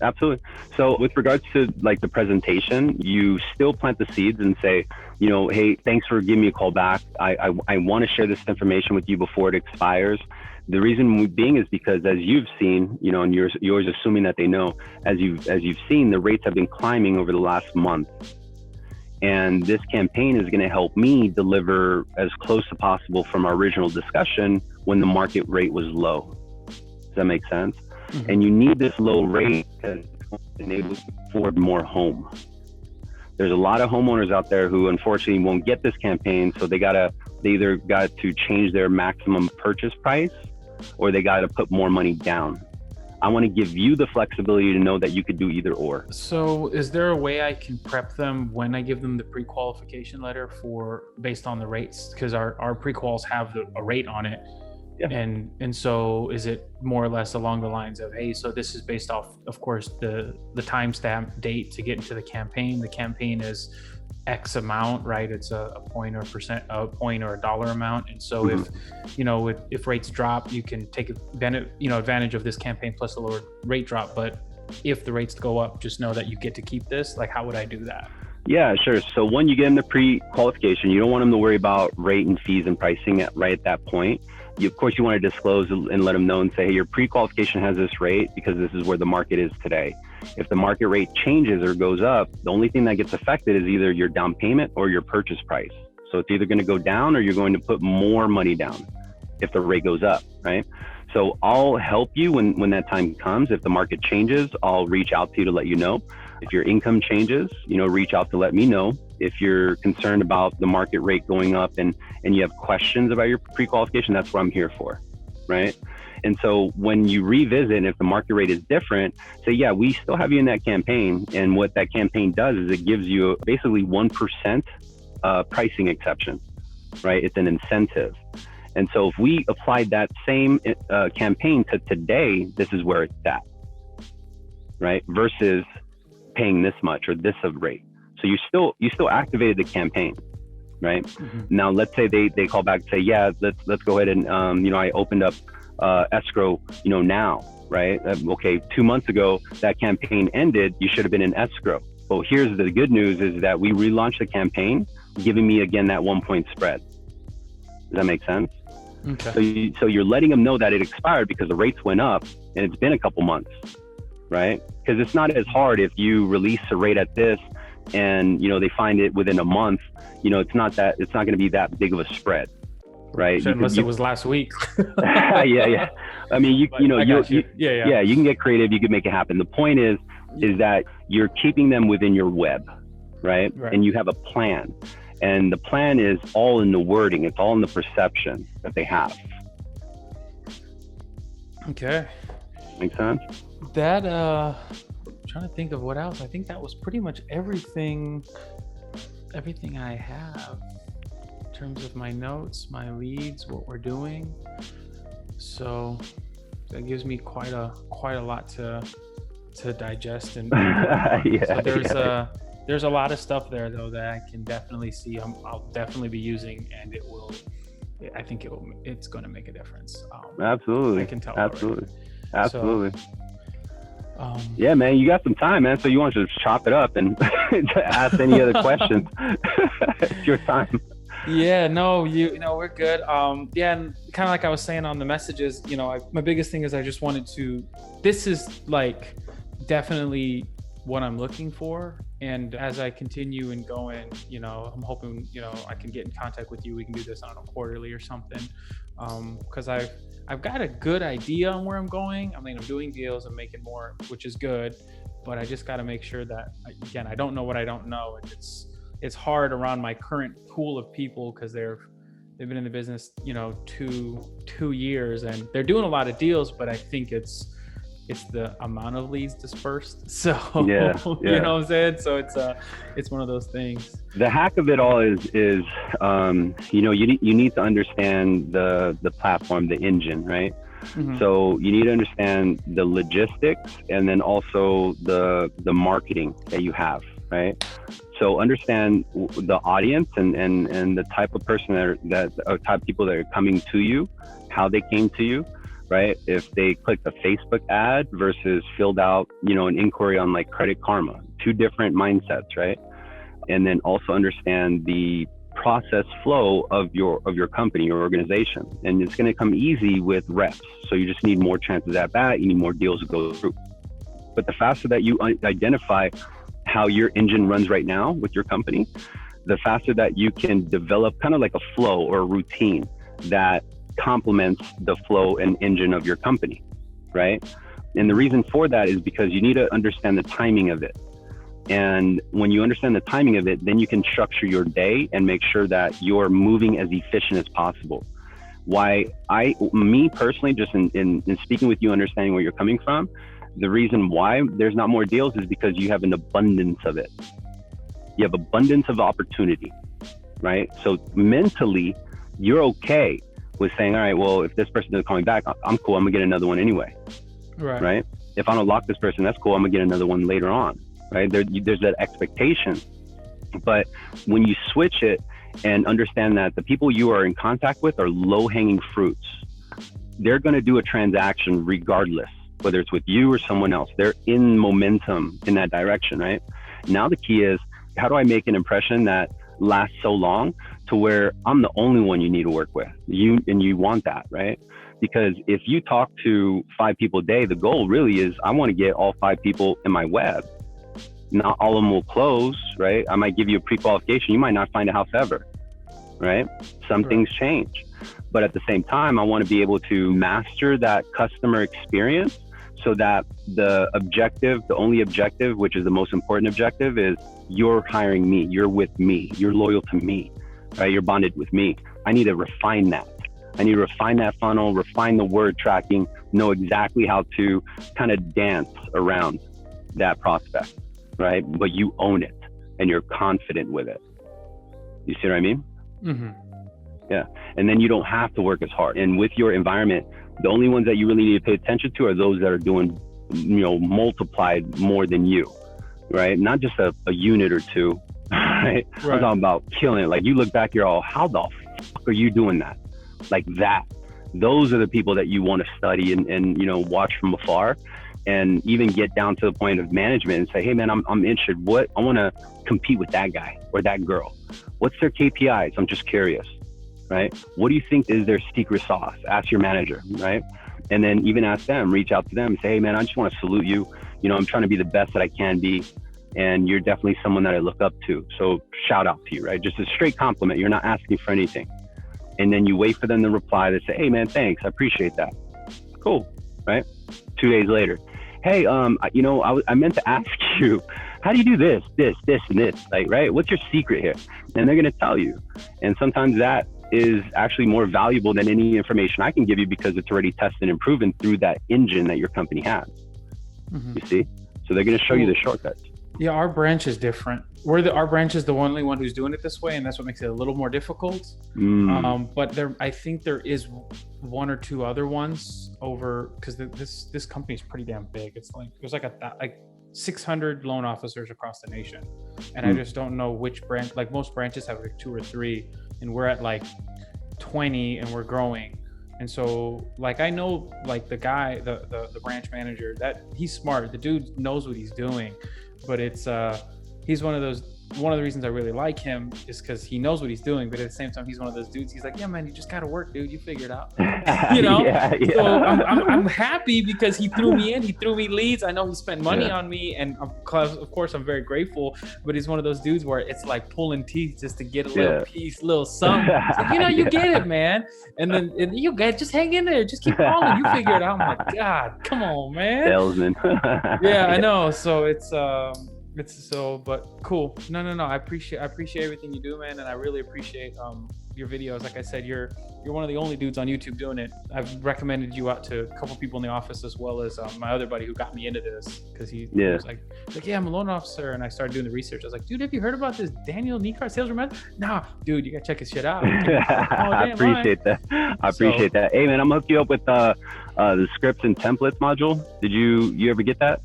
absolutely. So with regards to like the presentation, you still plant the seeds and say, hey, thanks for giving me a call back. I want to share this information with you before it expires. The reason being is because as you've seen, and you're always assuming that they know, as you've seen, the rates have been climbing over the last month. And this campaign is going to help me deliver as close as possible from our original discussion when the market rate was low. Does that make sense? Mm-hmm. And you need this low rate because it's going to enable you to afford more home. There's a lot of homeowners out there who unfortunately won't get this campaign. So they either got to change their maximum purchase price or they got to put more money down. I want to give you the flexibility to know that you could do either or. So is there a way I can prep them when I give them the pre-qualification letter based on the rates? Because our pre-quals have a rate on it. Yeah. And so is it more or less along the lines of, hey, so this is based off, of course, the timestamp date to get into the campaign. The campaign is X amount, right? It's a point or a dollar amount. And so if rates drop, you can take advantage of this campaign plus a lower rate drop. But if the rates go up, just know that you get to keep this. Like, how would I do that? Yeah, sure. So when you get in the pre-qualification, you don't want them to worry about rate and fees and pricing right at that point. Of course, you want to disclose and let them know and say, hey, your pre-qualification has this rate because this is where the market is today. If the market rate changes or goes up, the only thing that gets affected is either your down payment or your purchase price. So it's either going to go down or you're going to put more money down if the rate goes up, right? So I'll help you when that time comes. If the market changes, I'll reach out to you to let you know. If your income changes, reach out to let me know. If you're concerned about the market rate going up and you have questions about your pre-qualification, that's what I'm here for, right? And so when you revisit, and if the market rate is different, say, yeah, we still have you in that campaign. And what that campaign does is it gives you basically 1% pricing exception, right? It's an incentive. And so if we applied that same campaign to today, this is where it's at, right? Versus paying this much or this of rate. So you still activated the campaign, right? Mm-hmm. Now let's say they call back and say, yeah, let's go ahead and I opened up escrow, now, right? Okay, 2 months ago that campaign ended. You should have been in escrow. Well, here's the good news is that we relaunched the campaign, giving me again that 1 point spread. Does that make sense? Okay. So you're letting them know that it expired because the rates went up and it's been a couple months, right? Because it's not as hard if you release a rate at this and, you know, they find it within a month, you know, it's not going to be that big of a spread, right? Unless it was last week. Yeah. I mean, you can get creative. You can make it happen. The point is that you're keeping them within your web, right? And you have a plan. And the plan is all in the wording. It's all in the perception that they have. Okay. Make sense? That, I'm trying to think of what else. I think that was pretty much everything I have in terms of my notes, my leads, what we're doing. So that gives me quite a lot to digest. And so there's a lot of stuff there though that I can definitely see. I'll definitely be using, and I think it's going to make a difference. Absolutely. I can tell. Absolutely. So, yeah, man, you got some time, man. So you want to just chop it up and ask any other questions? It's your time. Yeah, no, we're good. Yeah, and kind of like I was saying on the messages, you know, my biggest thing is I just wanted to. This is like definitely what I'm looking for. And as I continue and going, you know, I'm hoping, you know, I can get in contact with you. We can do this on a quarterly or something. Because I've got a good idea on where I'm going. I mean, I'm doing deals, I'm making more, which is good, but I just got to make sure that, again, I don't know what I don't know. And it's hard around my current pool of people because they've been in the business, you know, two years, and they're doing a lot of deals, but I think it's the amount of leads dispersed. So, yeah. You know what I'm saying? So it's one of those things. The hack of it all is you know, you need to understand the platform, the engine, right? Mm-hmm. So you need to understand the logistics and then also the marketing that you have, right? So understand the audience and the type of person that type of people that are coming to you, how they came to you, right? If they clicked a Facebook ad versus filled out, you know, an inquiry on like Credit Karma, two different mindsets, right? And then also understand the process flow of your company or organization. And it's going to come easy with reps. So you just need more chances at bat. You need more deals to go through. But the faster that you identify how your engine runs right now with your company, the faster that you can develop kind of like a flow or a routine that complements the flow and engine of your company, right? And the reason for that is because you need to understand the timing of it. And when you understand the timing of it, then you can structure your day and make sure that you're moving as efficient as possible. Me personally, just in speaking with you, understanding where you're coming from, the reason why there's not more deals is because you have an abundance of it. You have abundance of opportunity, right? So mentally, you're okay with saying, all right, well, if this person doesn't call me back, I'm cool. I'm gonna get another one anyway, right? If I don't lock this person, that's cool. I'm gonna get another one later on, right? There's that expectation. But when you switch it and understand that the people you are in contact with are low-hanging fruits, they're gonna do a transaction regardless, whether it's with you or someone else. They're in momentum in that direction, right? Now the key is, how do I make an impression that lasts so long to where I'm the only one you need to work with? You want that, right? Because if you talk to 5 people a day, the goal really is I want to get all 5 people in my web. Not all of them will close, right? I might give you a pre-qualification. You might not find a house ever, right? Some things change. But at the same time, I want to be able to master that customer experience so that the only objective, which is the most important objective, is you're hiring me, you're with me, you're loyal to me, right? You're bonded with me. I need to refine that. I need to refine that funnel, refine the word tracking, know exactly how to kind of dance around that prospect, right? But you own it and you're confident with it. You see what I mean? Mm-hmm. Yeah. And then you don't have to work as hard. And with your environment, the only ones that you really need to pay attention to are those that are doing, you know, multiplied more than you, right? Not just a unit or two, right? I'm talking about killing it. Like you look back, you're all, how the fuck are you doing that? Like that. Those are the people that you want to study and you know, watch from afar, and even get down to the point of management and say, hey man, I'm interested. I want to compete with that guy or that girl. What's their KPIs? I'm just curious, right? What do you think is their secret sauce? Ask your manager, right? And then even ask them, reach out to them and say, hey man, I just want to salute you. I'm trying to be the best that I can be. And you're definitely someone that I look up to. So shout out to you, right? Just a straight compliment. You're not asking for anything. And then you wait for them to reply. They say, hey man, thanks. I appreciate that. Cool, right? 2 days later, hey, I meant to ask you, how do you do this, and this? Like, right? What's your secret here? And they're going to tell you. And sometimes that is actually more valuable than any information I can give you because it's already tested and proven through that engine that your company has. You see? So they're going to show you the shortcuts. Yeah, our branch is different. Our branch is the only one who's doing it this way, and that's what makes it a little more difficult. But I think there is one or two other ones over, because this company is pretty damn big. There's like 600 loan officers across the nation, and I just don't know which branch. Like most branches have like 2 or 3, and we're at like 20, and we're growing. And so, like, I know, like, the guy, the branch manager, that he's smart. The dude knows what he's doing, but it's he's one of the reasons I really like him is because he knows what he's doing, but at the same time, he's one of those dudes. He's like, yeah, man, you just gotta work, dude. You figure it out, you know. So I'm happy because he threw me in. He threw me leads. I know he spent money on me, and of course, I'm very grateful. But he's one of those dudes where it's like pulling teeth just to get a little piece, little something. It's like, you get it, man. And then you get, just hang in there, just keep calling. You figure it out. I'm like, God, come on, man. Salesman. I know. So it's but cool. No. I appreciate everything you do, man, and I really appreciate your videos. Like I said, you're one of the only dudes on YouTube doing it. I've recommended you out to a couple people in the office, as well as my other buddy who got me into this, because he was like, yeah, I'm a loan officer, and I started doing the research. I was like, dude, have you heard about this Daniel Nicart SalesRemastered? Nah, dude, you gotta check his shit out. I appreciate that. that. Hey, man, I'm gonna hook you up with the scripts and templates module. Did you ever get that?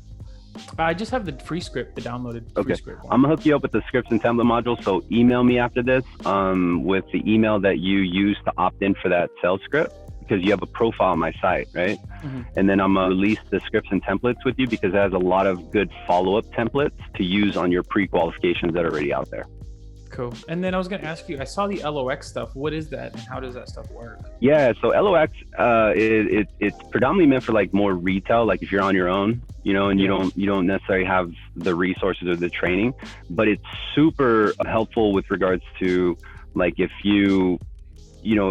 I just have the free script, the downloaded free script one. I'm gonna hook you up with the scripts and template module. So email me after this with the email that you use to opt in for that sales script, because you have a profile on my site, right? And then I'm gonna release the scripts and templates with you, because it has a lot of good follow-up templates to use on your pre-qualifications that are already out there. Cool. And then I was going to ask you, I saw the LOX stuff. What is that, and how does that stuff work? Yeah, so LOX, it's predominantly meant for like more retail, like if you're on your own, and you don't necessarily have the resources or the training, but it's super helpful with regards to like if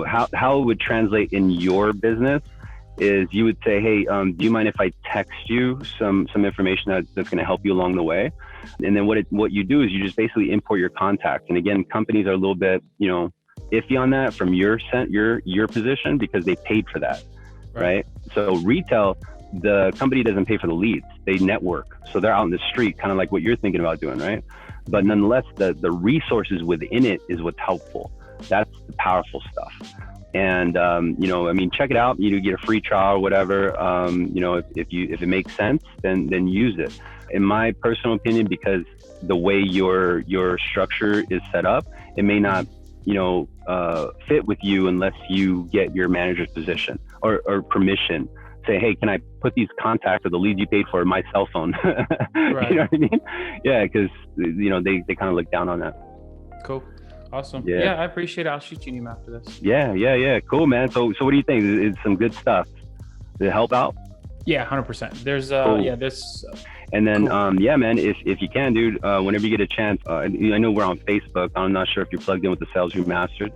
how it would translate in your business is you would say, hey, do you mind if I text you some information that's going to help you along the way? And then what you do is you just basically import your contacts. And again, companies are a little bit, iffy on that from your position, because they paid for that, right? So retail, the company doesn't pay for the leads, they network. So they're out in the street, kind of like what you're thinking about doing, right? But nonetheless, the resources within it is what's helpful. That's the powerful stuff. And, check it out. You get a free trial or whatever. If it makes sense, then use it. In my personal opinion, because the way your structure is set up, it may not, fit with you unless you get your manager's position or permission. Say, hey, can I put these contacts or the leads you paid for in my cell phone? Right. You know what I mean? Yeah, because, they kind of look down on that. Cool. Awesome. Yeah, I appreciate it. I'll shoot you an email after this. Yeah. Cool, man. So what do you think? Is some good stuff? Did it help out? Yeah, 100%. There's cool. this. And then, cool. Man, if you can, dude, whenever you get a chance, I know we're on Facebook. I'm not sure if you're plugged in with the SalesRemastered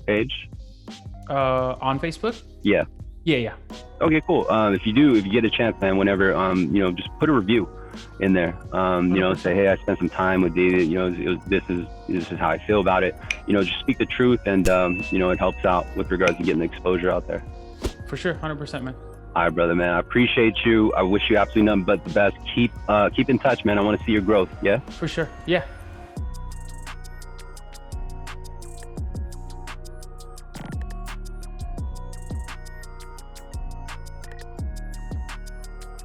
page. On Facebook? Yeah. Yeah. Okay, cool. If you get a chance, man, whenever, just put a review in there. Say, hey, I spent some time with David. This is how I feel about it. Just speak the truth, and it helps out with regards to getting the exposure out there. For sure, 100%, man. All right, brother, man. I appreciate you. I wish you absolutely nothing but the best. Keep in touch, man. I want to see your growth. Yeah. For sure. Yeah.